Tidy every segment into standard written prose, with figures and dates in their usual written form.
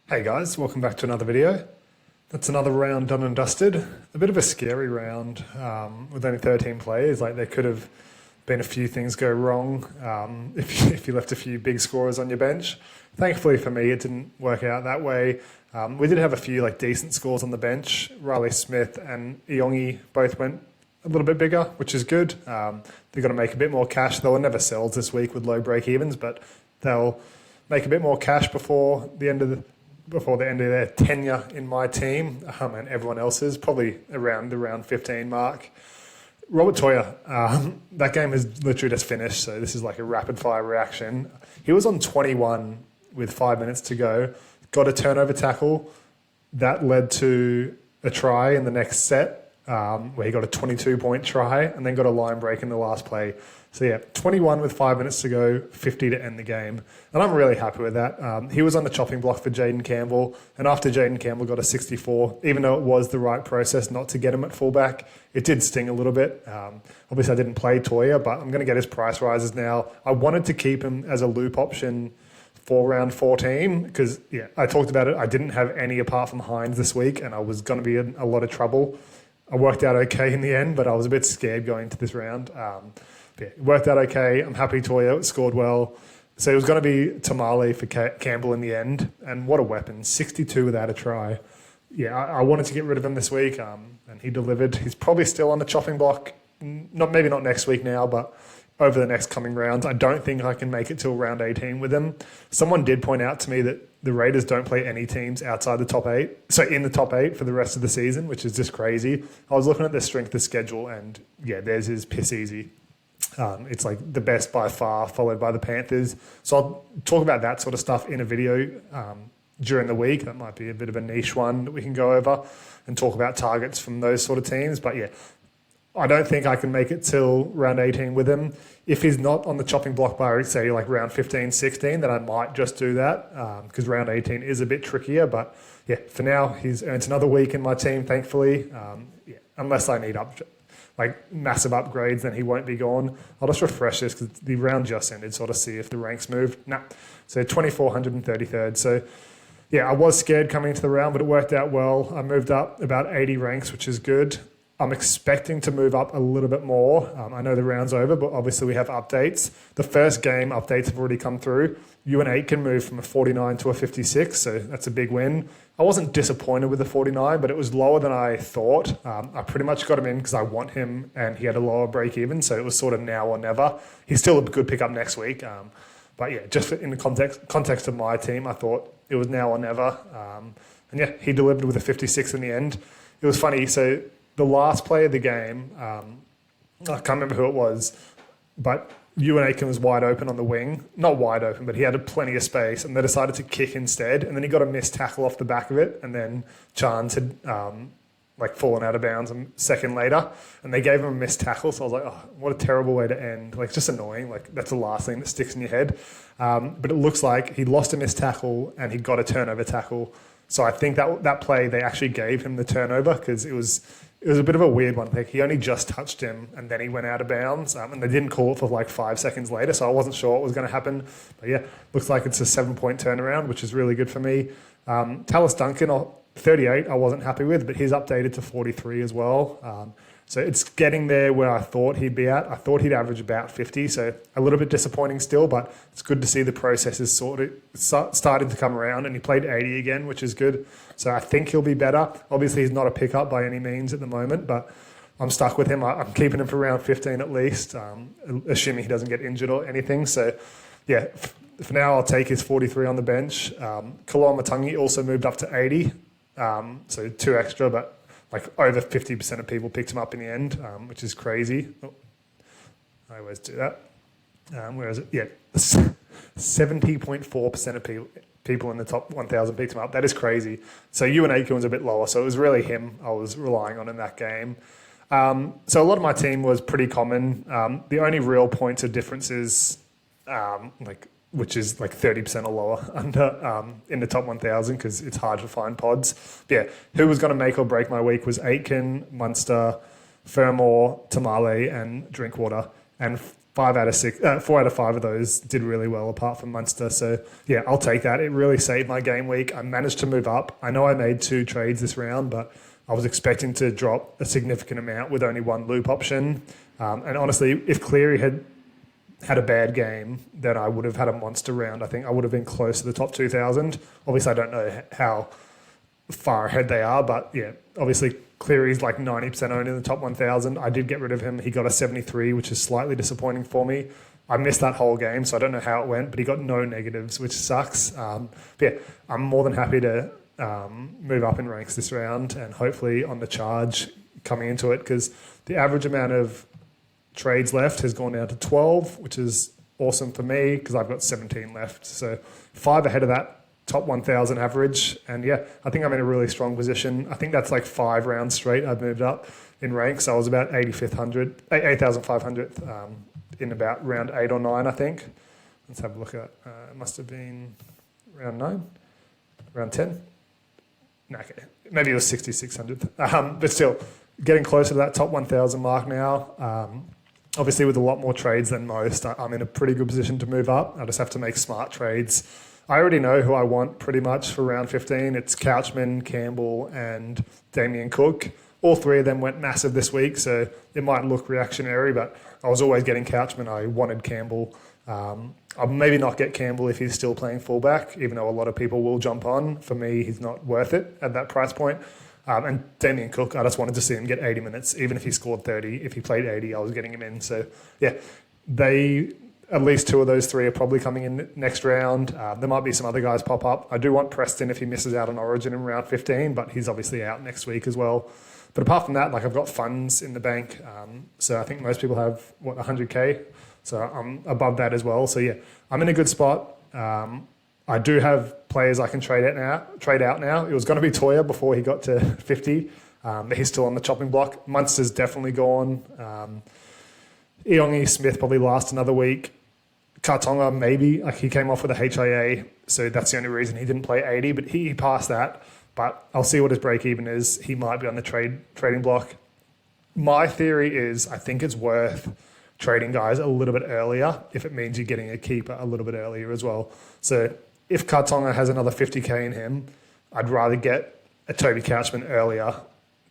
Hey guys, welcome back to another video. That's another round done and dusted. A bit of a scary round with only 13 players. Like there could have been a few things go wrong if you left a few big scorers on your bench. Thankfully for me, it didn't work out that way. We did have a few like decent scores on the bench. Riley Smith and Iongi both went a little bit bigger, which is good. They've got to make a bit more cash. They'll never sell this week with low break evens, but they'll make a bit more cash before the end of their tenure in my team and everyone else's, probably around the round 15 mark. Rabbitohs, that game has literally just finished, so this is like a rapid fire reaction. He was on 21 with 5 minutes to go, got a turnover tackle. That led to a try in the next set where he got a 22-point try and then got a line break in the last play. So yeah, 21 with 5 minutes to go, 50 to end the game. And I'm really happy with that. He was on the chopping block for Jaden Campbell. And after Jaden Campbell got a 64, even though it was the right process not to get him at fullback, it did sting a little bit. Obviously, I didn't play Toya, but I'm going to get his price rises now. I wanted to keep him as a loop option for round 14 because, yeah, I talked about it. I didn't have any apart from Hines this week, and I was going to be in a lot of trouble. I worked out okay in the end, but I was a bit scared going into this round. Yeah, it worked out okay. I'm happy Toya scored well. So it was going to be Tamale for Campbell in the end. And what a weapon. 62 without a try. Yeah, I wanted to get rid of him this week, and he delivered. He's probably still on the chopping block. Maybe not next week now, but over the next coming rounds. I don't think I can make it till round 18 with him. Someone did point out to me that the Raiders don't play any teams outside the top 8. So in the top 8 for the rest of the season, which is just crazy. I was looking at their strength of schedule, and yeah, theirs is piss easy. It's like the best by far, followed by the Panthers. So I'll talk about that sort of stuff in a video during the week. That might be a bit of a niche one that we can go over and talk about targets from those sort of teams. But yeah, I don't think I can make it till round 18 with him. If he's not on the chopping block by, say, like round 15, 16, then I might just do that because round 18 is a bit trickier. But yeah, for now, he's earned another week in my team, thankfully. Yeah, unless I need massive upgrades, then he won't be gone. I'll just refresh this because the round just ended, so I'll just see if the ranks moved. Nah. So 2433rd. So yeah, I was scared coming into the round, but it worked out well. I moved up about 80 ranks, which is good. I'm expecting to move up a little bit more. I know the round's over, but obviously we have updates. The first game updates have already come through. UNH can move from a 49 to a 56, so that's a big win. I wasn't disappointed with the 49, but it was lower than I thought. I pretty much got him in because I want him, and he had a lower break even, so it was sort of now or never. He's still a good pickup next week. But yeah, just in the context of my team, I thought it was now or never. And yeah, he delivered with a 56 in the end. It was funny, so the last play of the game, I can't remember who it was, but Ewan Aiken was wide open on the wing. Not wide open, but he had plenty of space, and they decided to kick instead. And then he got a missed tackle off the back of it, and then Chance had fallen out of bounds a second later, and they gave him a missed tackle. So I was like, oh, what a terrible way to end. Like, it's just annoying. Like, that's the last thing that sticks in your head. But it looks like he lost a missed tackle, and he got a turnover tackle. So I think that play, they actually gave him the turnover because it was a bit of a weird one. Like, he only just touched him and then he went out of bounds, and they didn't call it for like 5 seconds later, so I wasn't sure what was going to happen. But yeah, looks like it's a 7-point turnaround, which is really good for me. Tallis Duncan, 38, I wasn't happy with, but he's updated to 43 as well. So it's getting there where I thought he'd be at. I thought he'd average about 50, so a little bit disappointing still, but it's good to see the process is sort of starting to come around, and he played 80 again, which is good. So I think he'll be better. Obviously, he's not a pickup by any means at the moment, but I'm stuck with him. I'm keeping him for round 15 at least, assuming he doesn't get injured or anything. So yeah, for now, I'll take his 43 on the bench. Kaloa Matangi also moved up to 80, so 2 extra, but like over 50% of people picked him up in the end, which is crazy. Oh, I always do that. Where is it? Yeah, 70.4% of people in the top 1,000 picked him up. That is crazy. So Ewan Aiken was a bit lower, so it was really him I was relying on in that game. So a lot of my team was pretty common. The only real points of difference is which is like 30% or lower under in the top 1,000 because it's hard to find pods. But yeah, who was going to make or break my week was Aitken, Munster, Fermor, Tamale, and Drinkwater. And 4 out of 5 of those did really well apart from Munster. So yeah, I'll take that. It really saved my game week. I managed to move up. I know I made 2 trades this round, but I was expecting to drop a significant amount with only 1 loop option. And honestly, if Cleary had a bad game, then I would have had a monster round. I think I would have been close to the top 2,000. Obviously, I don't know how far ahead they are, but yeah, obviously Cleary's like 90% owned in the top 1,000. I did get rid of him. He got a 73, which is slightly disappointing for me. I missed that whole game, so I don't know how it went, but he got no negatives, which sucks. But yeah, I'm more than happy to move up in ranks this round and hopefully on the charge coming into it, because the average amount of trades left has gone down to 12, which is awesome for me because I've got 17 left. So 5 ahead of that top 1,000 average. And yeah, I think I'm in a really strong position. I think that's like 5 rounds straight I've moved up in ranks. I was about 8,500th in about round 8 or 9, I think. Let's have a look at it. Must have been round 9, round 10. No, okay. Maybe it was 6,600th. But still, getting closer to that top 1,000 mark now. Obviously, with a lot more trades than most, I'm in a pretty good position to move up. I just have to make smart trades. I already know who I want pretty much for round 15. It's Couchman, Campbell, and Damien Cook. All 3 of them went massive this week, so it might look reactionary, but I was always getting Couchman. I wanted Campbell. I'll maybe not get Campbell if he's still playing fullback, even though a lot of people will jump on. For me, he's not worth it at that price point. And Damien Cook, I just wanted to see him get 80 minutes. Even if he scored 30, if he played 80, I was getting him in. So, yeah, at least 2 of those 3 are probably coming in next round. There might be some other guys pop up. I do want Preston if he misses out on Origin in round 15, but he's obviously out next week as well. But apart from that, like I've got funds in the bank. So I think most people have, 100K? So I'm above that as well. So, yeah, I'm in a good spot. I do have players I can trade out now. It was going to be Toya before he got to 50, but he's still on the chopping block. Munster's definitely gone. Iongi Smith probably last another week. Kartonga maybe. Like he came off with a HIA, so that's the only reason he didn't play 80, but he passed that. But I'll see what his break even is. He might be on the trading block. My theory is I think it's worth trading guys a little bit earlier if it means you're getting a keeper a little bit earlier as well. So if Kartonga has another 50K in him, I'd rather get a Toby Couchman earlier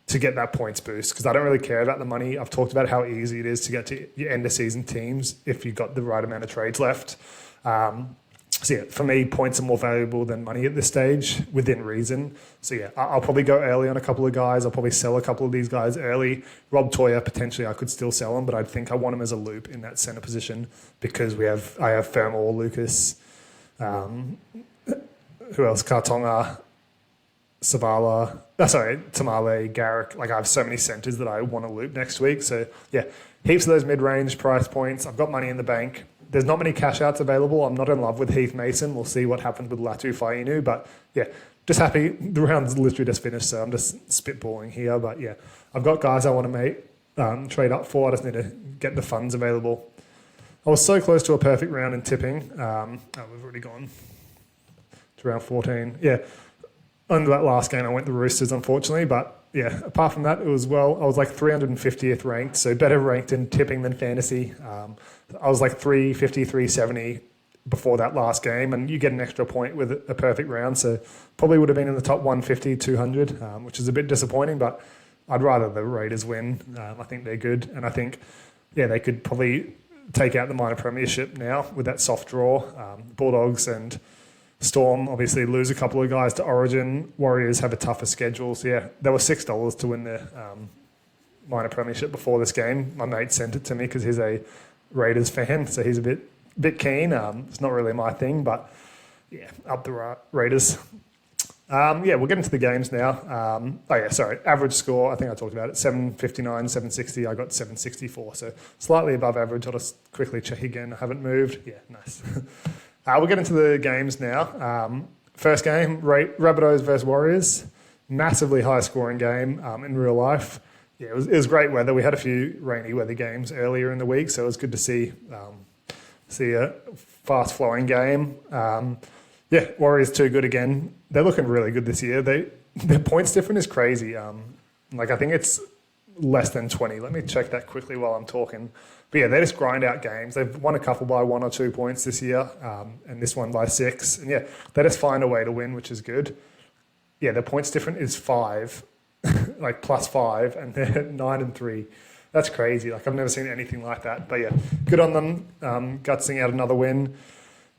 to get that points boost because I don't really care about the money. I've talked about how easy it is to get to your end of season teams if you've got the right amount of trades left. So yeah, for me, points are more valuable than money at this stage within reason. So yeah, I'll probably go early on a couple of guys. I'll probably sell a couple of these guys early. Rob Toya, potentially I could still sell him, but I think I want him as a loop in that centre position because I have Fermor, Lucas, who else? Kartonga, Savala, Tamale, Garrick. Like I have so many centres that I want to loop next week. So yeah, heaps of those mid-range price points. I've got money in the bank. There's not many cash outs available. I'm not in love with Heath Mason. We'll see what happens with Latu Fainu. But yeah, just happy. The round's literally just finished, so I'm just spitballing here. But yeah, I've got guys I want to make trade up for. I just need to get the funds available. I was so close to a perfect round in tipping. We've already gone to round 14. Yeah, under that last game, I went the Roosters, unfortunately. But yeah, apart from that, it was well. I was like 350th ranked, so better ranked in tipping than fantasy. I was like 350, 370 before that last game, and you get an extra point with a perfect round. So probably would have been in the top 150, 200, which is a bit disappointing, but I'd rather the Raiders win. I think they're good, and I think, yeah, they could probably take out the minor premiership now with that soft draw. Bulldogs and Storm obviously lose a couple of guys to Origin. Warriors have a tougher schedule. So, yeah, there were $6 to win the minor premiership before this game. My mate sent it to me because he's a Raiders fan, so he's a bit keen. It's not really my thing, but, yeah, up the Raiders. Yeah, we'll get into the games now. Average score, I think I talked about it, 759, 760. I got 764, so slightly above average. I'll just quickly check again. I haven't moved. Yeah, nice. We'll get into the games now. First game, Rabbitohs versus Warriors. Massively high-scoring game in real life. Yeah, it was great weather. We had a few rainy weather games earlier in the week, so it was good to see a fast-flowing game. Yeah, Warriors too good again. They're looking really good this year. Their points difference is crazy. I think it's less than 20. Let me check that quickly while I'm talking. But yeah, they just grind out games. They've won a couple by 1 or 2 points this year, and this one by 6. And yeah, they just find a way to win, which is good. Yeah, their points difference is 5, like +5, and they're 9-3. That's crazy. Like, I've never seen anything like that. But yeah, good on them, gutsing out another win.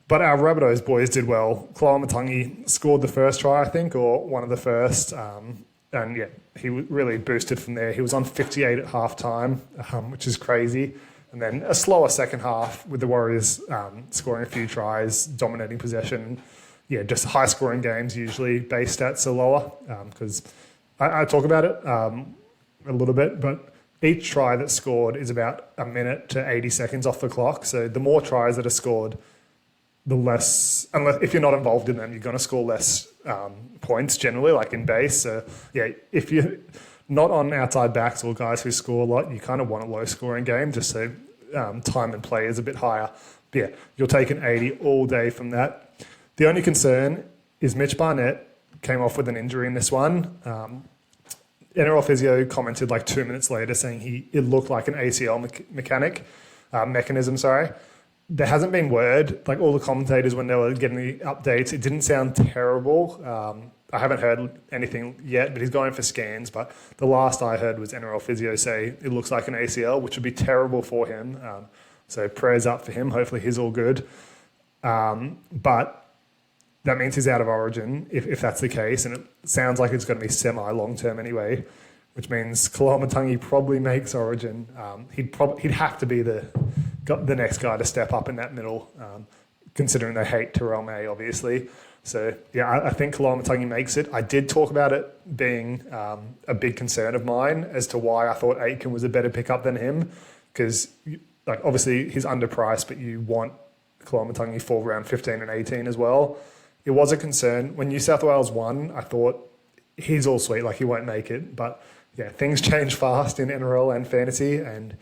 But our Rabbitohs boys did well. Kalamatangi scored the first try, I think, or one of the first. And yeah, he really boosted from there. He was on 58 at halftime, which is crazy. And then a slower second half with the Warriors scoring a few tries, dominating possession. Yeah, just high-scoring games usually. Base stats are lower because I talk about it a little bit, but each try that's scored is about a minute to 80 seconds off the clock. So the more tries that are scored, the less, unless if you're not involved in them, you're going to score less points generally, like in base. So yeah, if you're not on outside backs or guys who score a lot, you kind of want a low-scoring game just so time and play is a bit higher. But yeah, you'll take an 80 all day from that. The only concern is Mitch Barnett came off with an injury in this one. NRL physio commented like 2 minutes later saying it looked like an ACL mechanism. There hasn't been word, like all the commentators when they were getting the updates, it didn't sound terrible. I haven't heard anything yet, but he's going for scans. But the last I heard was NRL physio say it looks like an ACL, which would be terrible for him. So prayers up for him. Hopefully he's all good. But that means he's out of Origin if that's the case, and it sounds like it's going to be semi-long term anyway, which means Kalamatangi probably makes Origin. He'd have to be the next guy to step up in that middle, considering they hate Terrell May, obviously. So yeah, I think Kalamatangi makes it. I did talk about it being a big concern of mine as to why I thought Aitken was a better pickup than him, because like obviously he's underpriced, but you want Kalamatangi for round 15 and 18 as well. It was a concern. When New South Wales won, I thought he's all sweet, like he won't make it. But yeah, things change fast in NRL and fantasy. And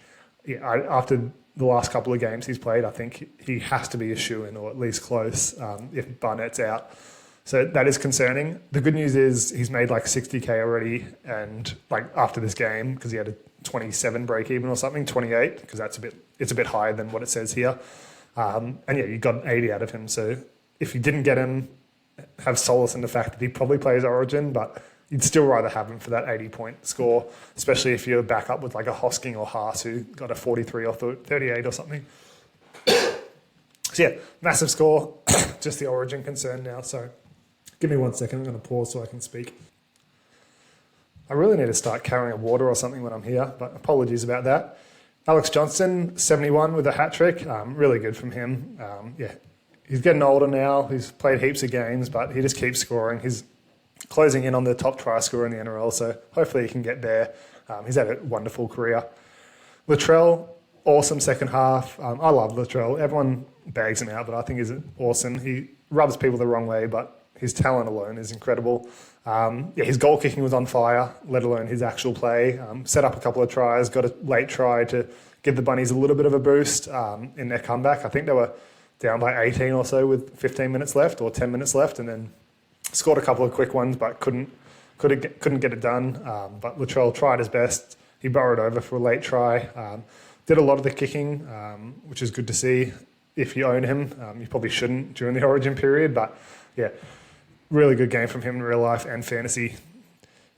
yeah, after the last couple of games he's played, I think he has to be a shoo-in or at least close if Barnett's out. So that is concerning. The good news is he's made like 60K already, and like after this game, because he had a 27 break even or something, 28, because it's a bit higher than what it says here. And yeah, you got an 80 out of him. So if you didn't get him, have solace in the fact that he probably plays Origin, but you'd still rather have him for that 80-point score, especially if you're back up with like a Hosking or Haas who got a 43 or 38 or something. So yeah, massive score, just the Origin concern now. So give me 1 second, I'm going to pause so I can speak. I really need to start carrying a water or something when I'm here, but apologies about that. Alex Johnston, 71 with a hat-trick, really good from him. Yeah. He's getting older now. He's played heaps of games, but he just keeps scoring. He's closing in on the top try scorer in the NRL, so hopefully he can get there. He's had a wonderful career. Latrell, awesome second half. I love Latrell. Everyone bags him out, but I think he's awesome. He rubs people the wrong way, but his talent alone is incredible. Yeah, his goal kicking was on fire, let alone his actual play. Set up a couple of tries, got a late try to give the Bunnies a little bit of a boost in their comeback. I think they were down by 18 or so with 15 minutes left or 10 minutes left, and then scored a couple of quick ones but couldn't get it done. But Latrell tried his best. He burrowed over for a late try. Did a lot of the kicking, which is good to see. If you own him, you probably shouldn't during the Origin period, but yeah, really good game from him in real life and fantasy.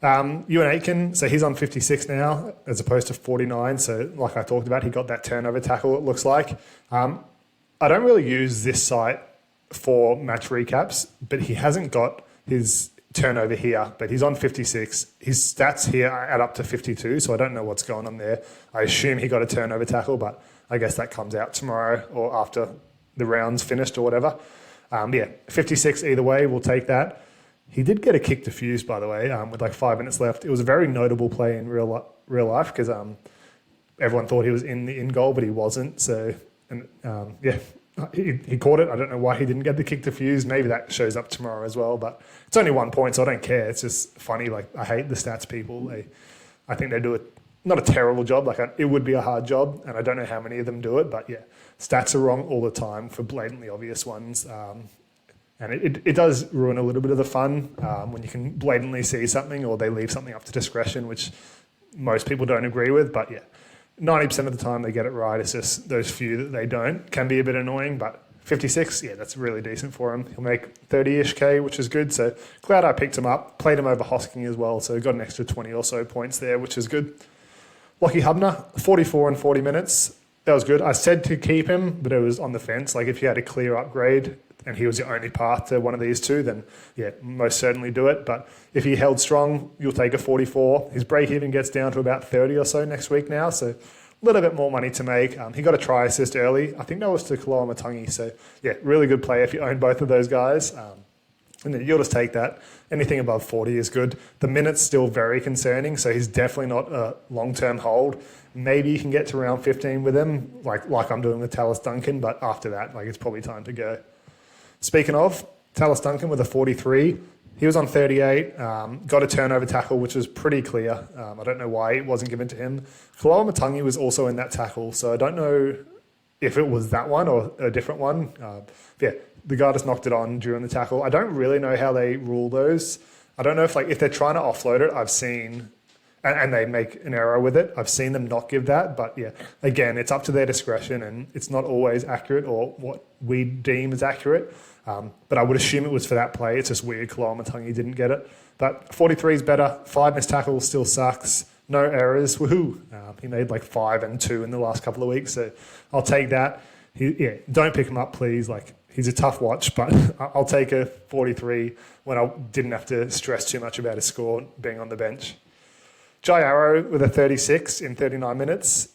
Ewan Aitken, so he's on 56 now as opposed to 49. So like I talked about, he got that turnover tackle, it looks like. I don't really use this site for match recaps, but he hasn't got his turnover here, but he's on 56. His stats here add up to 52, so I don't know what's going on there. I assume he got a turnover tackle, but I guess that comes out tomorrow or after the round's finished or whatever. Yeah, 56 either way, we'll take that. He did get a kick defused, by the way, with like 5 minutes left. It was a very notable play in real life because everyone thought he was in the in goal, but he wasn't. So, and yeah, he caught it. I don't know why he didn't get the kick defused. Maybe that shows up tomorrow as well, but it's only 1 point, so I don't care. It's just funny. Like, I hate the stats people. I think they do it, not a terrible job. Like, it would be a hard job, and I don't know how many of them do it, but yeah, stats are wrong all the time for blatantly obvious ones. And it does ruin a little bit of the fun when you can blatantly see something or they leave something up to discretion, which most people don't agree with. But yeah, 90% of the time they get it right. It's just those few that they don't can be a bit annoying. But 56, yeah, that's really decent for him. He'll make 30-ish K, which is good. So glad I picked him up. Played him over Hosking as well, so got an extra 20 or so points there, which is good. Lachie Hubner, 44 and 40 minutes. That was good. I said to keep him, but it was on the fence. Like if you had a clear upgrade and he was your only path to one of these two, then yeah, most certainly do it. But if he held strong, you'll take a 44. His break even gets down to about 30 or so next week now, so a little bit more money to make. He got a try assist early. I think that was to Kaloa Matangi. So yeah, really good play if you own both of those guys. And then you'll just take that. Anything above 40 is good. The minute's still very concerning, so he's definitely not a long-term hold. Maybe you can get to round 15 with him, like I'm doing with Tallis Duncan, but after that, like it's probably time to go. Speaking of, Tallis Duncan with a 43. He was on 38, got a turnover tackle, which was pretty clear. I don't know why it wasn't given to him. Kaloa Matangi was also in that tackle, so I don't know if it was that one or a different one. Yeah, the guy just knocked it on during the tackle. I don't really know how they rule those. I don't know if they're trying to offload it. I've seen, and they make an error with it. I've seen them not give that, but yeah, again, it's up to their discretion, and it's not always accurate or what we deem as accurate. But I would assume it was for that play. It's just weird Kaloa Matangi didn't get it. But 43 is better. 5 missed tackles still sucks. No errors. Woohoo. He made like 5 and 2 in the last couple of weeks. So I'll take that. Don't pick him up, please. Like he's a tough watch, but I'll take a 43 when I didn't have to stress too much about his score being on the bench. Jai Arrow with a 36 in 39 minutes.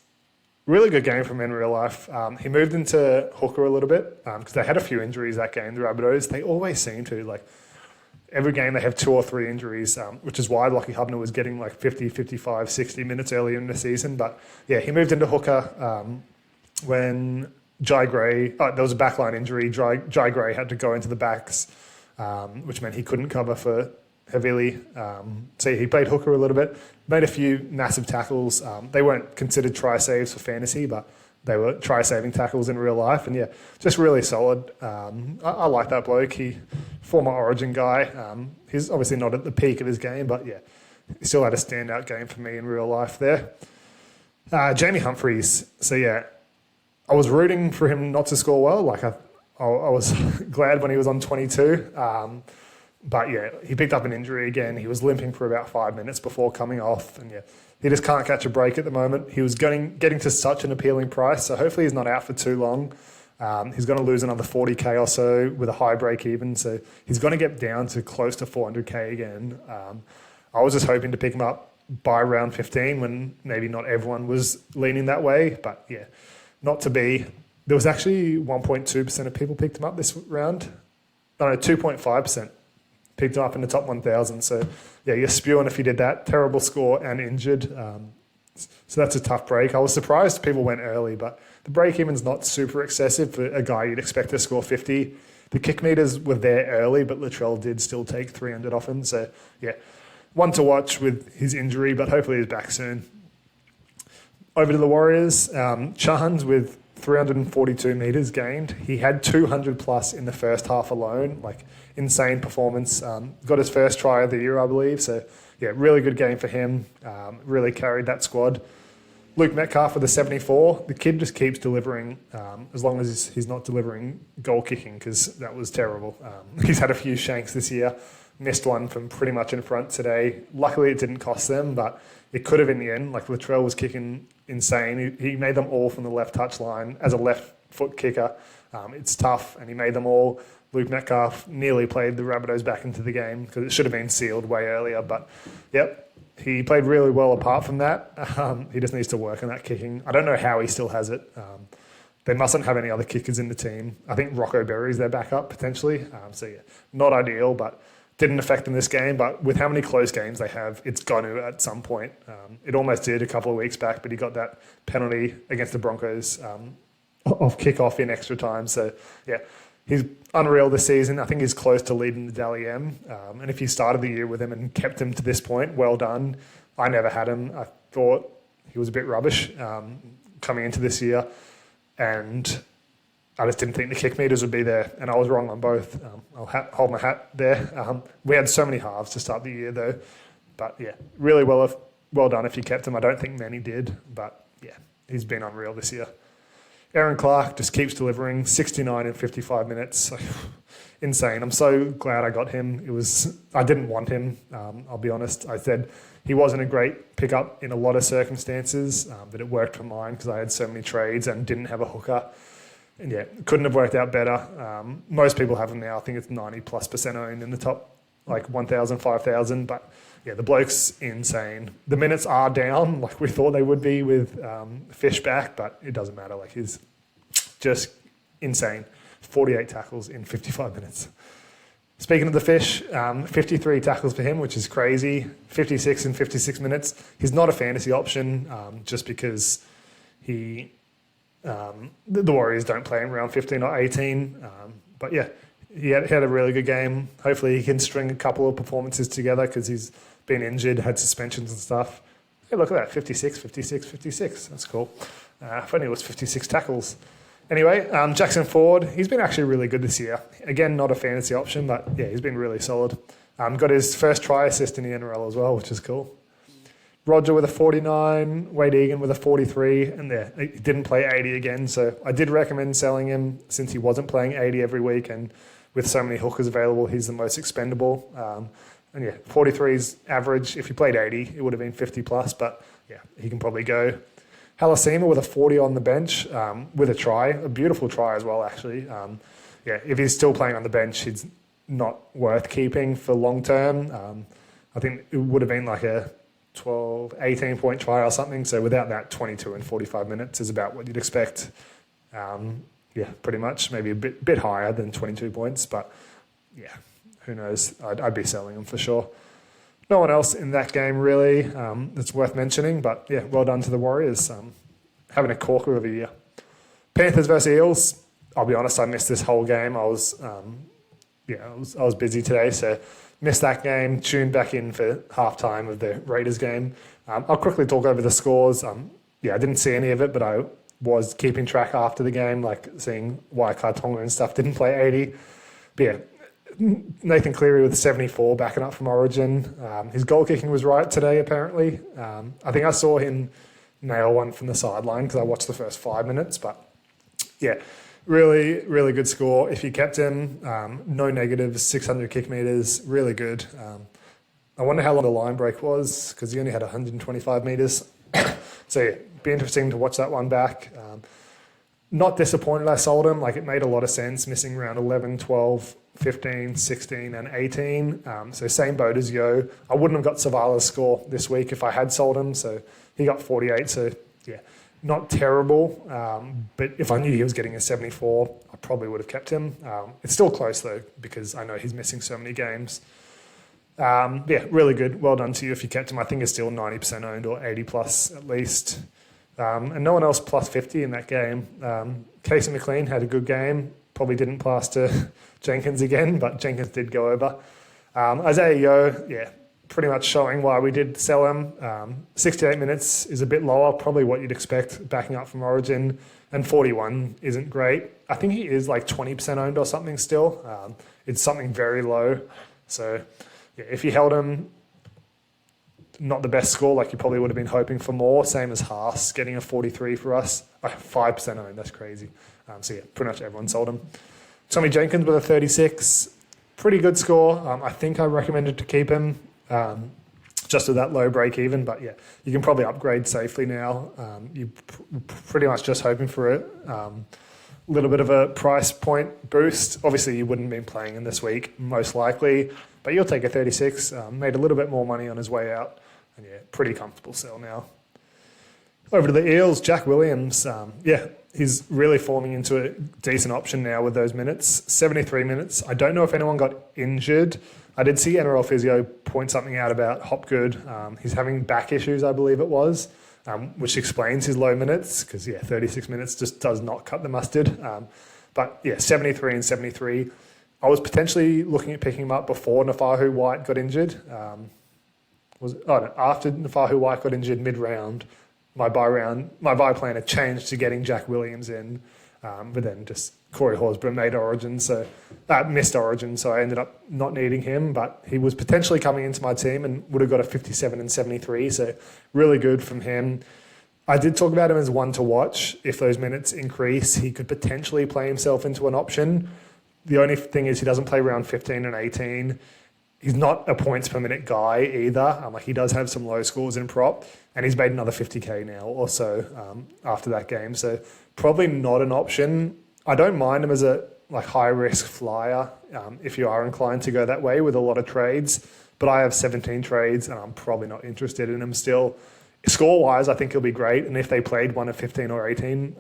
Really good game from him in real life. He moved into hooker a little bit because they had a few injuries that game, the Rabbitohs. They always seem to. Like every game they have 2 or 3 injuries, which is why Lachie Hubner was getting like 50, 55, 60 minutes earlier in the season. But yeah, he moved into hooker when Jai Gray, there was a backline injury. Jai Gray had to go into the backs, which meant he couldn't cover for Havili. So he played hooker a little bit, made a few massive tackles. They weren't considered try saves for fantasy, but they were try saving tackles in real life. And yeah, just really solid. I like that bloke. He former Origin guy. He's obviously not at the peak of his game, but yeah, he still had a standout game for me in real life there. Jamie Humphries. So yeah, I was rooting for him not to score well. Like I was glad when he was on 22. But yeah, he picked up an injury again. He was limping for about 5 minutes before coming off. And yeah, he just can't catch a break at the moment. He was getting to such an appealing price. So hopefully he's not out for too long. He's going to lose another 40K or so with a high break even. So he's going to get down to close to 400K again. I was just hoping to pick him up by round 15 when maybe not everyone was leaning that way. But yeah, not to be. There was actually 1.2% of people picked him up this round. No, 2.5%. Picked him up in the top 1,000. So, yeah, you're spewing if you did that. Terrible score and injured. So that's a tough break. I was surprised people went early, but the break even's not super excessive for a guy you'd expect to score 50. The kick meters were there early, but Latrell did still take 300 off him. So, yeah, one to watch with his injury, but hopefully he's back soon. Over to the Warriors. Chahans with 342 metres gained. He had 200 plus in the first half alone, like insane performance. Got his first try of the year, I believe. So, yeah, really good game for him. Really carried that squad. Luke Metcalf with a 74. The kid just keeps delivering as long as he's not delivering goal kicking because that was terrible. He's had a few shanks this year. Missed one from pretty much in front today. Luckily, it didn't cost them, but it could have in the end. Like Latrell was kicking insane. He made them all from the left touch line as a left foot kicker. It's tough, and he made them all. Luke Metcalf nearly played the Rabbitohs back into the game because it should have been sealed way earlier. But, yep, he played really well apart from that. He just needs to work on that kicking. I don't know how he still has it. They mustn't have any other kickers in the team. I think Rocco Berry's their backup, potentially. So, yeah, not ideal, but didn't affect them this game. But with how many close games they have, it's going to at some point. It almost did a couple of weeks back, but he got that penalty against the Broncos off kickoff in extra time. So, yeah, he's unreal this season. I think he's close to leading the Dally M. And if you started the year with him and kept him to this point, well done. I never had him. I thought he was a bit rubbish coming into this year. And I just didn't think the kick meters would be there. And I was wrong on both. I'll hold my hat there. We had so many halves to start the year, though. But, yeah, really well well done if you kept him. I don't think many did, but yeah, he's been unreal this year. Aaron Clark just keeps delivering, 69 in 55 minutes. Insane. I'm so glad I got him. I didn't want him, I'll be honest. I said he wasn't a great pickup in a lot of circumstances, but it worked for mine because I had so many trades and didn't have a hooker. And yeah, couldn't have worked out better. Most people have him now. I think it's 90+% owned in the top, like 1,000, 5,000. But yeah, the bloke's insane. The minutes are down, like we thought they would be with Fish back, but it doesn't matter. Like he's just insane. 48 tackles in 55 minutes. Speaking of the Fish, 53 tackles for him, which is crazy. 56 in 56 minutes. He's not a fantasy option just because the Warriors don't play him around 15 or 18. But yeah, he had a really good game. Hopefully he can string a couple of performances together because he's been injured, had suspensions and stuff. Hey, look at that, 56, 56, 56. That's cool. If only it was 56 tackles. Anyway, Jackson Ford, he's been actually really good this year. Again, not a fantasy option, but yeah, he's been really solid. Got his first try assist in the NRL as well, which is cool. Roger with a 49, Wade Egan with a 43, and yeah, he didn't play 80 again. So I did recommend selling him since he wasn't playing 80 every week, and with so many hookers available, he's the most expendable. And yeah, 43 is average. If he played 80, it would have been 50 plus, but yeah, he can probably go. Halasima with a 40 on the bench with a try, a beautiful try as well, actually. Yeah, if he's still playing on the bench, he's not worth keeping for long term. I think it would have been like a 12, 18 point try or something. So without that, 22 and 45 minutes is about what you'd expect. Yeah, pretty much. Maybe a bit higher than 22 points, but yeah, who knows? I'd be selling him for sure. No one else in that game really that's worth mentioning, but yeah, well done to the Warriors. Having a corker of a year. Panthers versus Eels. I'll be honest, I missed this whole game. I was busy today, so missed that game. Tuned back in for halftime of the Raiders game. I'll quickly talk over the scores. I didn't see any of it, but I was keeping track after the game, like seeing why Kartonga and stuff didn't play 80. But yeah, Nathan Cleary with 74 backing up from Origin. His goal kicking was right today, apparently. I think I saw him nail one from the sideline because I watched the first 5 minutes. But yeah, really, really good score. If you kept him, no negatives, 600 kick meters, really good. I wonder how long the line break was because he only had 125 meters. So yeah, be interesting to watch that one back. Not disappointed I sold him. Like it made a lot of sense, missing round 11, 12, 15, 16 and 18. So same boat as Yo. I wouldn't have got Savala's score this week if I had sold him. So he got 48. So yeah, not terrible. But if I knew he was getting a 74, I probably would have kept him. It's still close though, because I know he's missing so many games. Yeah, really good. Well done to you if you kept him. I think it's still 90% owned or 80 plus at least. And no one else plus 50 in that game. Casey McLean had a good game. Probably didn't pass to Jenkins again, but Jenkins did go over. Isaiah Yeo, yeah, pretty much showing why we did sell him. 68 minutes is a bit lower, probably what you'd expect backing up from Origin, and 41 isn't great. I think he is like 20% owned or something still. It's something very low. So yeah, if you held him, not the best score, like you probably would have been hoping for more. Same as Haas, getting a 43 for us. 5% owned, that's crazy. So yeah, pretty much everyone sold him. Tommy Jenkins with a 36. Pretty good score. I think I recommended to keep him just with that low break even. But yeah, you can probably upgrade safely now. You're pretty much just hoping for a little bit of a price point boost. Obviously, you wouldn't have been playing in this week, most likely. But you'll take a 36. Made a little bit more money on his way out. And yeah, pretty comfortable sell now. Over to the Eels, Jack Williams. Yeah, he's really forming into a decent option now with those minutes. 73 minutes. I don't know if anyone got injured. I did see NRL Physio point something out about Hopgood. He's having back issues, I believe it was, which explains his low minutes because, yeah, 36 minutes just does not cut the mustard. But, yeah, 73 and 73. I was potentially looking at picking him up before Nafahu White got injured. After Nafahu White got injured my buy plan had changed to getting Jack Williams in, but then just Corey Horsburgh made Origin, so missed Origin, so I ended up not needing him, but he was potentially coming into my team and would have got a 57 and 73, so really good from him. I did talk about him as one to watch. If those minutes increase, he could potentially play himself into an option. The only thing is he doesn't play round 15 and 18. He's not a points per minute guy either. Like, he does have some low scores in prop, and he's made another 50k now or so after that game. So probably not an option. I don't mind him as a high risk flyer if you are inclined to go that way with a lot of trades. But I have 17 trades, and I'm probably not interested in him still. Score wise, I think he'll be great, and if they played one of 15 or 18,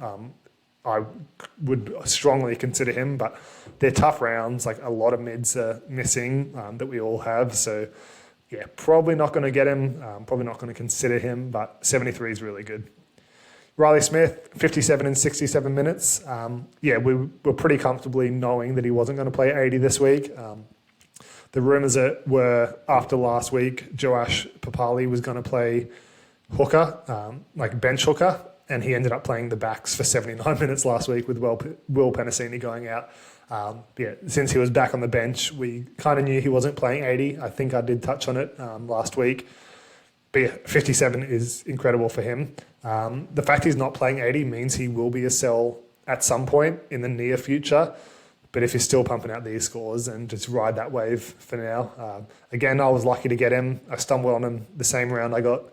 I would strongly consider him, but they're tough rounds. Like, a lot of mids are missing that we all have. So, yeah, probably not going to get him. Probably not going to consider him, but 73 is really good. Riley Smith, 57 and 67 minutes. We were pretty comfortably knowing that he wasn't going to play 80 this week. The rumours were after last week, Joash Papali was going to play hooker, bench hooker, and he ended up playing the backs for 79 minutes last week with Will Penasini going out. Since he was back on the bench, we kind of knew he wasn't playing 80. I think I did touch on it last week. But yeah, 57 is incredible for him. The fact he's not playing 80 means he will be a sell at some point in the near future. But if you're still pumping out these scores, and just ride that wave for now. Again, I was lucky to get him. I stumbled on him the same round I got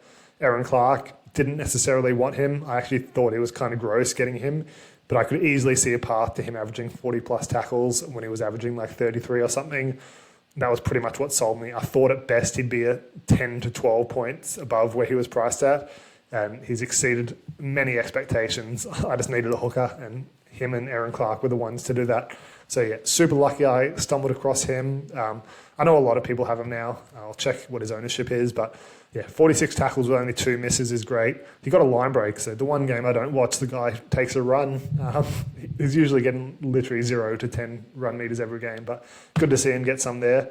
Aaron Clark. Didn't necessarily want him. I actually thought it was kind of gross getting him, but I could easily see a path to him averaging 40 plus tackles when he was averaging 33 or something. That was pretty much what sold me. I thought at best he'd be at 10 to 12 points above where he was priced at, and he's exceeded many expectations. I just needed a hooker, and him and Aaron Clark were the ones to do that. So yeah, super lucky I stumbled across him. I know a lot of people have him now. I'll check what his ownership is, but yeah, 46 tackles with only 2 misses is great. He got a line break, so the one game I don't watch, the guy takes a run. He's usually getting literally 0 to 10 run meters every game, but good to see him get some there.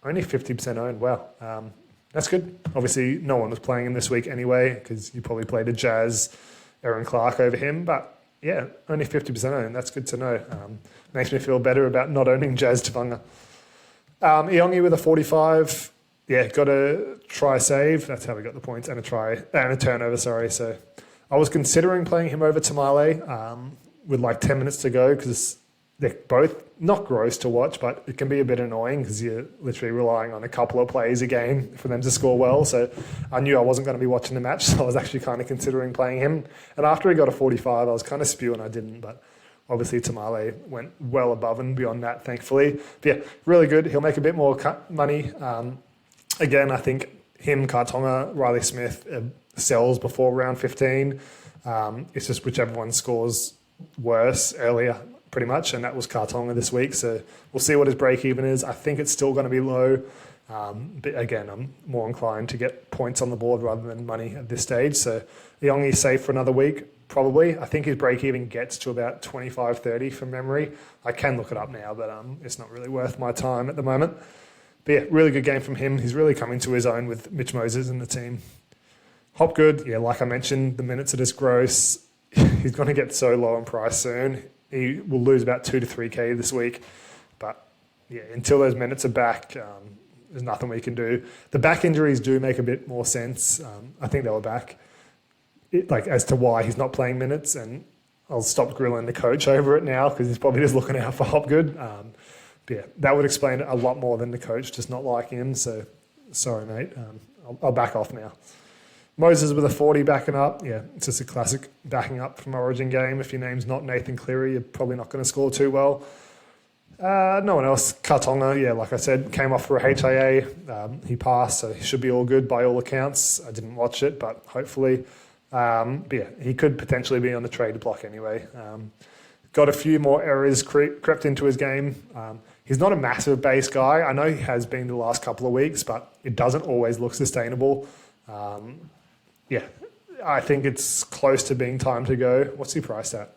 Only 50% owned, wow. That's good. Obviously, no one was playing him this week anyway, because you probably played a Jazz Aaron Clark over him, but yeah, only 50% owned. That's good to know. Makes me feel better about not owning Jazz Tavanga. Iongi with a 45. Yeah, got a try save. That's how we got the points, and a turnover, sorry. So I was considering playing him over Tamale with 10 minutes to go, because they're both not gross to watch, but it can be a bit annoying because you're literally relying on a couple of plays a game for them to score well. So I knew I wasn't going to be watching the match, so I was actually kind of considering playing him. And after he got a 45, I was kind of spewing I didn't, but obviously Tamale went well above and beyond that, thankfully. But yeah, really good. He'll make a bit more money. Again, I think him, Kartonga, Riley Smith sells before round 15. It's just whichever one scores worse earlier, pretty much, and that was Kartonga this week. So we'll see what his break even is. I think it's still going to be low. But again, I'm more inclined to get points on the board rather than money at this stage. So Iongi's safe for another week, probably. I think his break even gets to about 25-30 from memory. I can look it up now, but it's not really worth my time at the moment. But yeah, really good game from him. He's really coming to his own with Mitch Moses in the team. Hopgood, yeah, like I mentioned, the minutes are just gross. He's going to get so low in price soon. He will lose about 2 to 3k this week. But yeah, until those minutes are back, there's nothing we can do. The back injuries do make a bit more sense. I think they were back. As to why he's not playing minutes, and I'll stop grilling the coach over it now because he's probably just looking out for Hopgood. But yeah, that would explain it a lot more than the coach just not liking him. So sorry, mate. I'll back off now. Moses with a 40 backing up. Yeah, it's just a classic backing up from Origin game. If your name's not Nathan Cleary, you're probably not going to score too well. No one else. Kartonga, yeah, like I said, came off for a HIA. He passed, so he should be all good by all accounts. I didn't watch it, but hopefully. But yeah, he could potentially be on the trade block anyway. Got a few more errors crept into his game. He's not a massive base guy. I know he has been the last couple of weeks, but it doesn't always look sustainable. Yeah, I think it's close to being time to go. What's he priced at?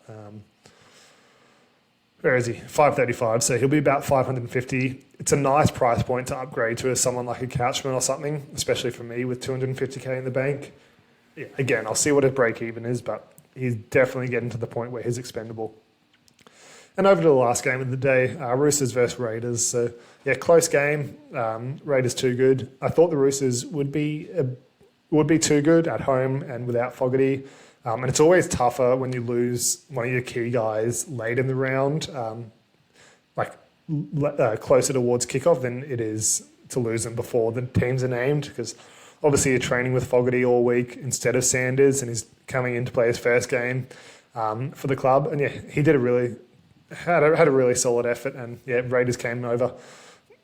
Where is he? 535. So he'll be about 550. It's a nice price point to upgrade to as someone like a Couchman or something, especially for me with 250k in the bank. Yeah, again, I'll see what his break even is, but he's definitely getting to the point where he's expendable. And over to the last game of the day, Roosters versus Raiders. So, yeah, close game. Raiders too good. I thought the Roosters would be too good at home and without Fogarty. And it's always tougher when you lose one of your key guys late in the round, closer towards kickoff than it is to lose them before the teams are named, because obviously you're training with Fogarty all week instead of Sanders, and he's coming in to play his first game for the club. And yeah, he did had a really solid effort, and yeah, Raiders came over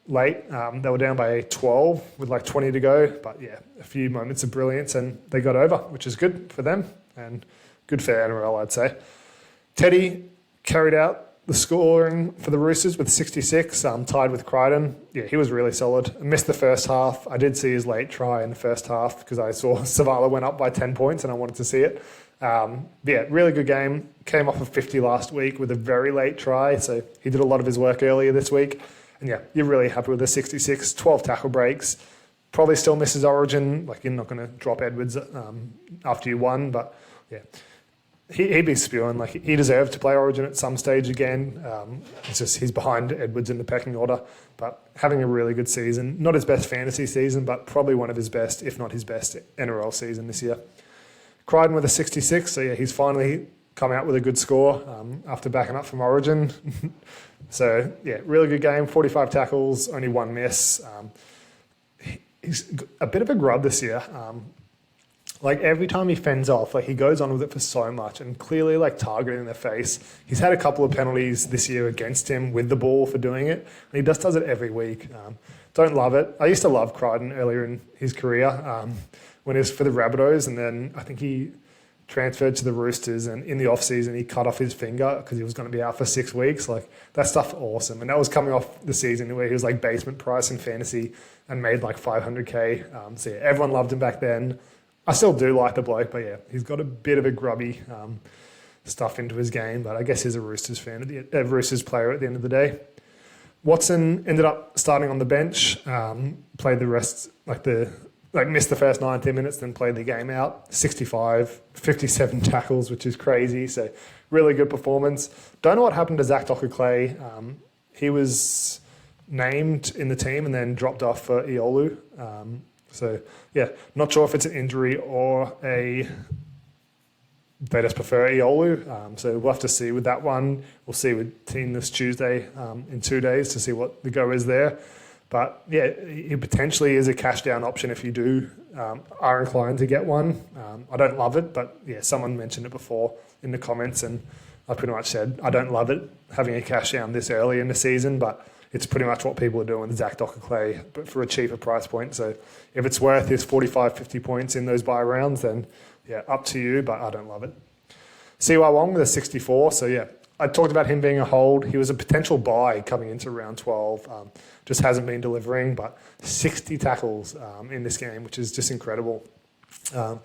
late. They were down by 12 with like 20 to go, but yeah, a few moments of brilliance and they got over, which is good for them and good for NRL, I'd say. Teddy carried out the scoring for the Roosters with 66, tied with Crichton. Yeah, he was really solid. I missed the first half. I did see his late try in the first half because I saw Savala went up by 10 points and I wanted to see it. Yeah, really good game. Came off of 50 last week with a very late try, so he did a lot of his work earlier this week. And yeah, you're really happy with the 66, 12 tackle breaks. Probably still misses Origin. Like, you're not going to drop Edwards after you won, but yeah. He'd be spewing. Like, he deserved to play Origin at some stage again. It's just he's behind Edwards in the pecking order, but having a really good season. Not his best fantasy season, but probably one of his best, if not his best, NRL season this year. Crichton with a 66, so yeah, he's finally come out with a good score after backing up from Origin. So yeah, really good game. 45 tackles, only one miss. He's a bit of a grub this year. Like, every time he fends off, like, he goes on with it for so much and clearly, like, targeting in the face. He's had a couple of penalties this year against him with the ball for doing it, and he just does it every week. Don't love it. I used to love Crichton earlier in his career when he was for the Rabbitohs, and then I think he transferred to the Roosters, and in the off-season he cut off his finger because he was going to be out for 6 weeks. Like, that stuff awesome. And that was coming off the season where he was, like, basement price in fantasy and made, like, 500K. So, yeah, everyone loved him back then. I still do like the bloke, but yeah, he's got a bit of a grubby stuff into his game. But I guess he's a Roosters fan, a Roosters player at the end of the day. Watson ended up starting on the bench, played the rest, missed the first 19 minutes, then played the game out. 65, 57 tackles, which is crazy. So really good performance. Don't know what happened to Zach Docker-Clay. He was named in the team and then dropped off for Iolu. So, yeah, not sure if it's an injury or they just prefer Iolu. So we'll have to see with that one. We'll see with team this Tuesday in 2 days to see what the go is there. But, yeah, it potentially is a cash down option if you do are inclined to get one. I don't love it, but, yeah, someone mentioned it before in the comments, and I pretty much said I don't love it having a cash down this early in the season, but it's pretty much what people are doing with Zach Docker-Clay, but for a cheaper price point. So if it's worth his 45, 50 points in those buy rounds, then yeah, up to you, but I don't love it. Siwa Wong with a 64. So yeah, I talked about him being a hold. He was a potential buy coming into round 12. Just hasn't been delivering, but 60 tackles in this game, which is just incredible. Yeah,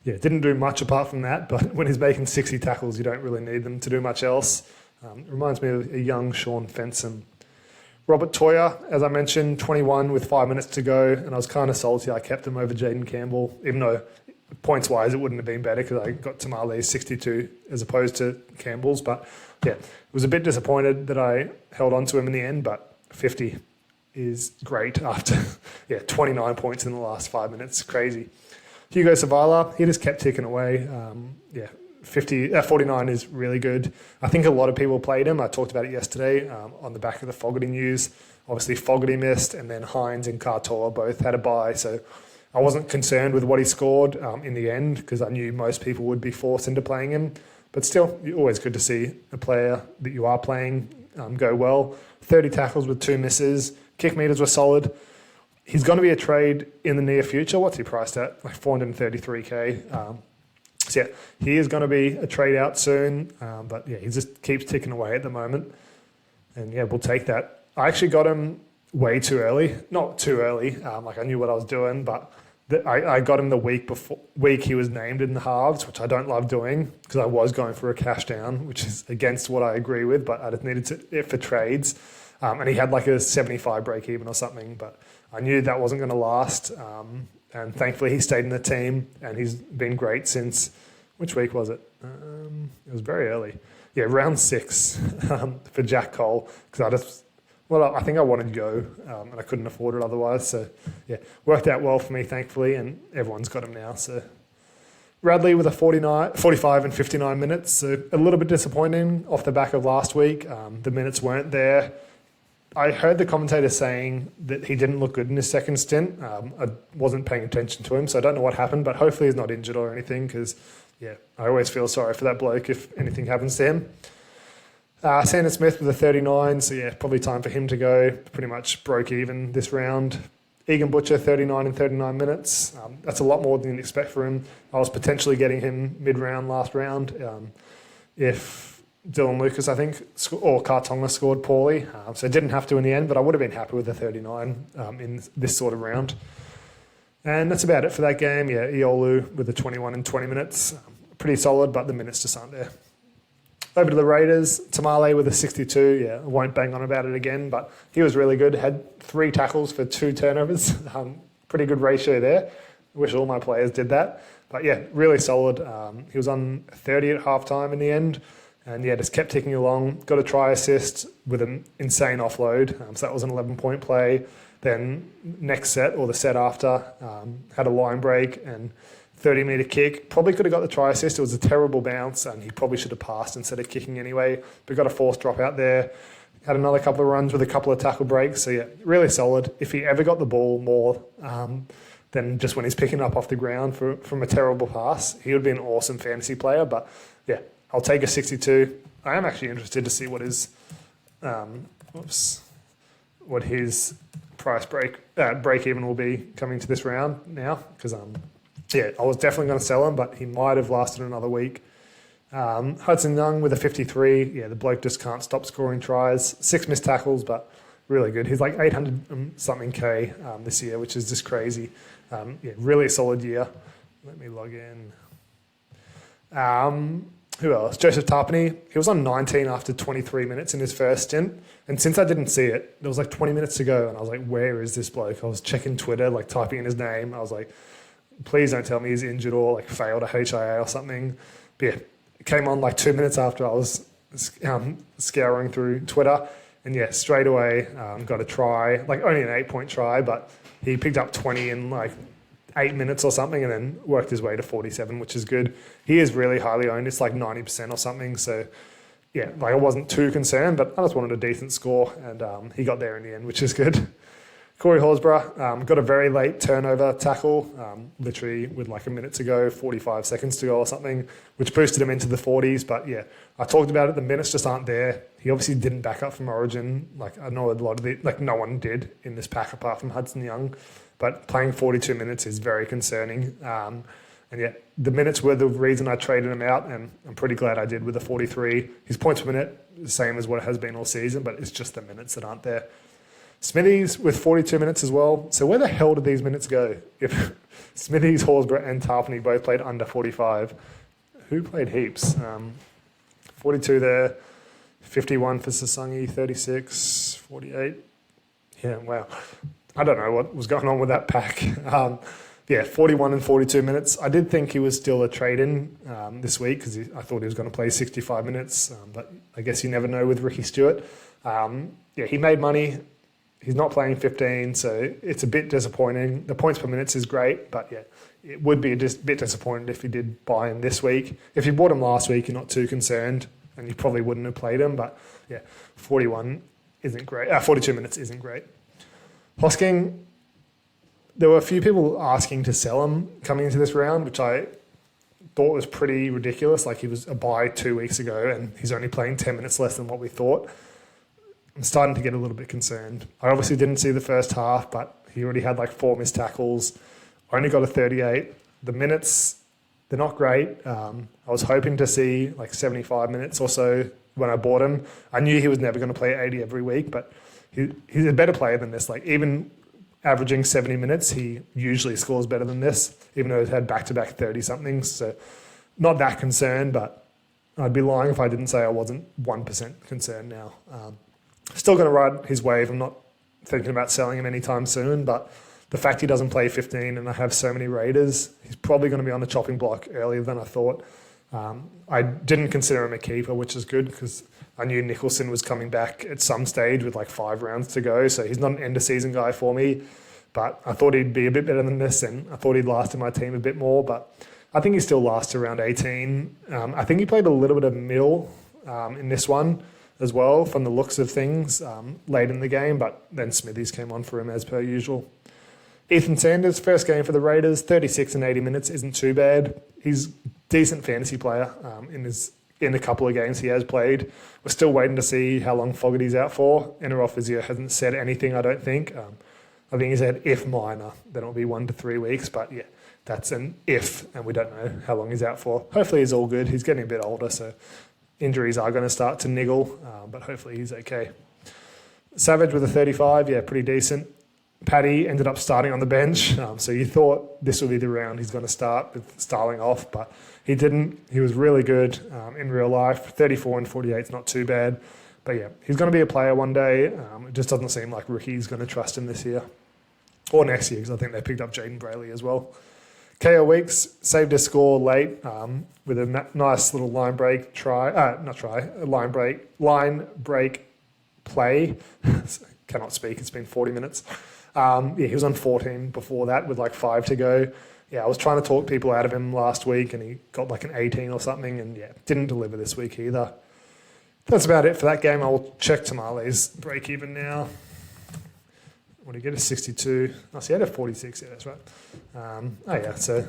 didn't do much apart from that, but when he's making 60 tackles, you don't really need them to do much else. It reminds me of a young Sean Fensom. Robert Toya, as I mentioned, 21 with 5 minutes to go, and I was kind of salty I kept him over Jaden Campbell, even though points-wise it wouldn't have been better because I got Tamale's 62 as opposed to Campbell's. But yeah, was a bit disappointed that I held on to him in the end, but 50 is great after 29 points in the last 5 minutes. Crazy. Hugo Savala, he just kept ticking away. 49 is really good. I think a lot of people played him. I talked about it yesterday on the back of the Fogarty news. Obviously, Fogarty missed, and then Hines and Katoa both had a bye. So I wasn't concerned with what he scored in the end because I knew most people would be forced into playing him. But still, always good to see a player that you are playing go well. 30 tackles with 2 misses. Kick meters were solid. He's going to be a trade in the near future. What's he priced at? Like 433K. So yeah, he is going to be a trade out soon, but yeah, he just keeps ticking away at the moment. And yeah, we'll take that. I actually got him way too early. Not too early, like I knew what I was doing, but I got him the week he was named in the halves, which I don't love doing because I was going for a cash down, which is against what I agree with, but I just needed it for trades. And he had like a 75 break even or something, but I knew that wasn't going to last. And thankfully he stayed in the team and he's been great since, which week was it? It was very early. round 6 for Jack Cole, because I think I wanted Yo, and I couldn't afford it otherwise. So, worked out well for me, thankfully, and everyone's got him now. So, Radley with a 45 and 59 minutes. So, a little bit disappointing off the back of last week. The minutes weren't there. I heard the commentator saying that he didn't look good in his second stint. I wasn't paying attention to him, so I don't know what happened, but hopefully he's not injured or anything, because, I always feel sorry for that bloke if anything happens to him. Sandon Smith with a 39, so probably time for him to go. Pretty much broke even this round. Egan Butcher, 39 and 39 minutes. That's a lot more than you'd expect for him. I was potentially getting him mid-round last round if Dylan Lucas, I think, or Kartonga scored poorly. So it didn't have to in the end, but I would have been happy with the 39 in this sort of round. And that's about it for that game. Iolu with the 21 and 20 minutes. Pretty solid, but the minutes just aren't there. Over to the Raiders, Tamale with a 62. I won't bang on about it again, but he was really good. Had 3 tackles for 2 turnovers. Pretty good ratio there. Wish all my players did that. But really solid. He was on 30 at halftime in the end. And just kept ticking along. Got a try assist with an insane offload. So that was an 11-point play. Then next set, or the set after, had a line break and 30-metre kick. Probably could have got the try assist. It was a terrible bounce, and he probably should have passed instead of kicking anyway. But got a forced drop out there. Had another couple of runs with a couple of tackle breaks. So really solid. If he ever got the ball more than just when he's picking up off the ground from a terrible pass, he would be an awesome fantasy player. But I'll take a 62. I am actually interested to see what his price break even will be coming to this round now, because I was definitely going to sell him, but he might have lasted another week. Hudson Young with a 53. The bloke just can't stop scoring tries. 6 missed tackles, but really good. He's like 800 something K this year, which is just crazy. Really solid year. Let me log in. Who else? Joseph Tarpany. He was on 19 after 23 minutes in his first stint. And since I didn't see it, there was like 20 minutes to go. And I was like, where is this bloke? I was checking Twitter, like typing in his name. I was like, please don't tell me he's injured or like failed a HIA or something. But it came on like 2 minutes after I was scouring through Twitter. And straight away got a try, like only an 8-point try, but he picked up 20 in like 8 minutes or something, and then worked his way to 47, which is good. He is really highly owned. It's like 90% or something. So, I wasn't too concerned, but I just wanted a decent score, and he got there in the end, which is good. Corey Horsburgh got a very late turnover tackle, literally with like a minute to go, 45 seconds to go or something, which boosted him into the 40s. But I talked about it. The minutes just aren't there. He obviously didn't back up from Origin. Like I know a lot of no one did in this pack apart from Hudson Young. But playing 42 minutes is very concerning. The minutes were the reason I traded him out, and I'm pretty glad I did with the 43. His points per minute, the same as what it has been all season, but it's just the minutes that aren't there. Smithies with 42 minutes as well. So where the hell did these minutes go? If Smithies, Horsburgh and Tarpany both played under 45, who played heaps? 42 there, 51 for Sasangi, 36, 48. Wow. I don't know what was going on with that pack. 41 and 42 minutes. I did think he was still a trade-in this week, because I thought he was going to play 65 minutes, but I guess you never know with Ricky Stewart. He made money. He's not playing 15, so it's a bit disappointing. The points per minutes is great, but it would be a bit disappointing if you did buy him this week. If you bought him last week, you're not too concerned, and you probably wouldn't have played him, but 41 isn't great. 42 minutes isn't great. Hosking, there were a few people asking to sell him coming into this round, which I thought was pretty ridiculous. Like, he was a buy 2 weeks ago, and he's only playing 10 minutes less than what we thought. I'm starting to get a little bit concerned. I obviously didn't see the first half, but he already had like 4 missed tackles. Only got a 38. The minutes, they're not great. I was hoping to see like 75 minutes or so when I bought him. I knew he was never going to play 80 every week, but he's a better player than this. Like, even averaging 70 minutes, he usually scores better than this, even though he's had back-to-back 30-somethings. So not that concerned, but I'd be lying if I didn't say I wasn't 1% concerned now. Still going to ride his wave. I'm not thinking about selling him anytime soon, but the fact he doesn't play 15 and I have so many Raiders, he's probably going to be on the chopping block earlier than I thought. I didn't consider him a keeper, which is good because I knew Nicholson was coming back at some stage with like 5 rounds to go. So he's not an end-of-season guy for me. But I thought he'd be a bit better than this, and I thought he'd last in my team a bit more. But I think he still lasts around 18. I think he played a little bit of middle in this one as well, from the looks of things, late in the game. But then Smithies came on for him as per usual. Ethan Sanders, first game for the Raiders, 36 and 80 minutes isn't too bad. He's a decent fantasy player in a couple of games he has played. We're still waiting to see how long Fogarty's out for. NRL physio hasn't said anything, I don't think. I think he said if minor, then it'll be 1 to 3 weeks. But yeah, that's an if, and we don't know how long he's out for. Hopefully he's all good. He's getting a bit older, so injuries are going to start to niggle, but hopefully he's okay. Savage with a 35, yeah, pretty decent. Paddy ended up starting on the bench, so you thought this would be the round he's going to start with Starling off, but he didn't. He was really good in real life. 34 and 48 is not too bad. But yeah, he's going to be a player one day. It just doesn't seem like Ricky's going to trust him this year. Or next year, because I think they picked up Jaden Brayley as well. KO Weeks saved a score late with a nice little line break line break play. Cannot speak, it's been 40 minutes. He was on 14 before that with like 5 to go. Yeah, I was trying to talk people out of him last week and he got like an 18 or something and yeah, didn't deliver this week either. That's about it for that game. I'll check Tamale's break even now. What did he get? A 62. Oh, so he had a 46. Yeah, that's right. So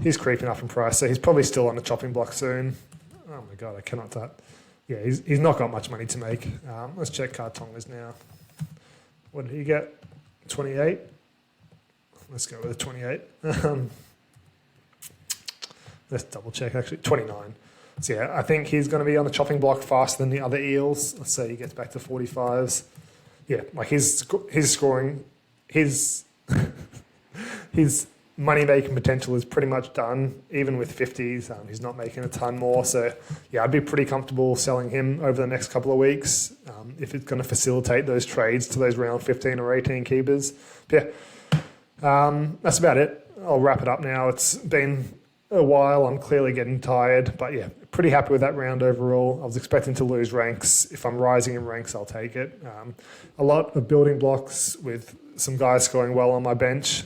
he's creeping up in price. So he's probably still on the chopping block soon. Oh my God, I cannot type. Yeah, he's not got much money to make. Let's check Cartongas now. What did he get? 28. Let's go with a 28. Let's double check actually. 29. So yeah, I think he's going to be on the chopping block faster than the other Eels. Let's say he gets back to 45s. Yeah, like his scoring, his money-making potential is pretty much done. Even with 50s, he's not making a ton more. So yeah, I'd be pretty comfortable selling him over the next couple of weeks if it's going to facilitate those trades to those round 15 or 18 keepers. But yeah, that's about it. I'll wrap it up now. It's been a while. I'm clearly getting tired, but yeah, pretty happy with that round overall. I was expecting to lose ranks. If I'm rising in ranks, I'll take it. A lot of building blocks with some guys scoring well on my bench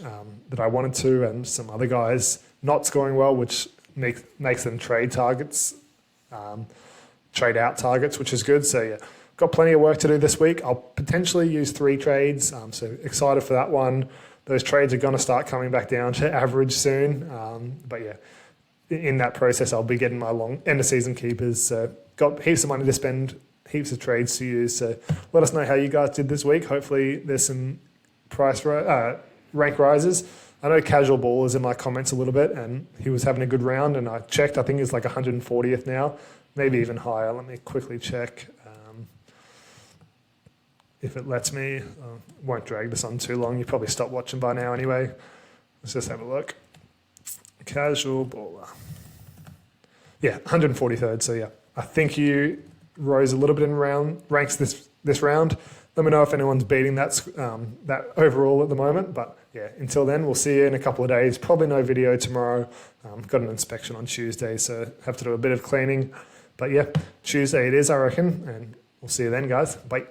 that I wanted to, and some other guys not scoring well, which makes them trade targets, trade out targets, which is good. So yeah, got plenty of work to do this week. I'll potentially use 3 trades, so excited for that one. Those trades are going to start coming back down to average soon. But yeah, in that process, I'll be getting my long end of season keepers. So got heaps of money to spend, heaps of trades to use. So let us know how you guys did this week. Hopefully there's some rank rises. I know Casual Ball is in my comments a little bit and he was having a good round and I checked, I think he's like 140th now, maybe even higher. Let me quickly check. If it lets me, won't drag this on too long. You probably stopped watching by now anyway. Let's just have a look. Casual baller. Yeah, 143rd. So yeah, I think you rose a little bit in ranks this round. Let me know if anyone's beating that overall at the moment. But yeah, until then, we'll see you in a couple of days. Probably no video tomorrow. Got an inspection on Tuesday, so have to do a bit of cleaning. But yeah, Tuesday it is, I reckon. And we'll see you then, guys. Bye.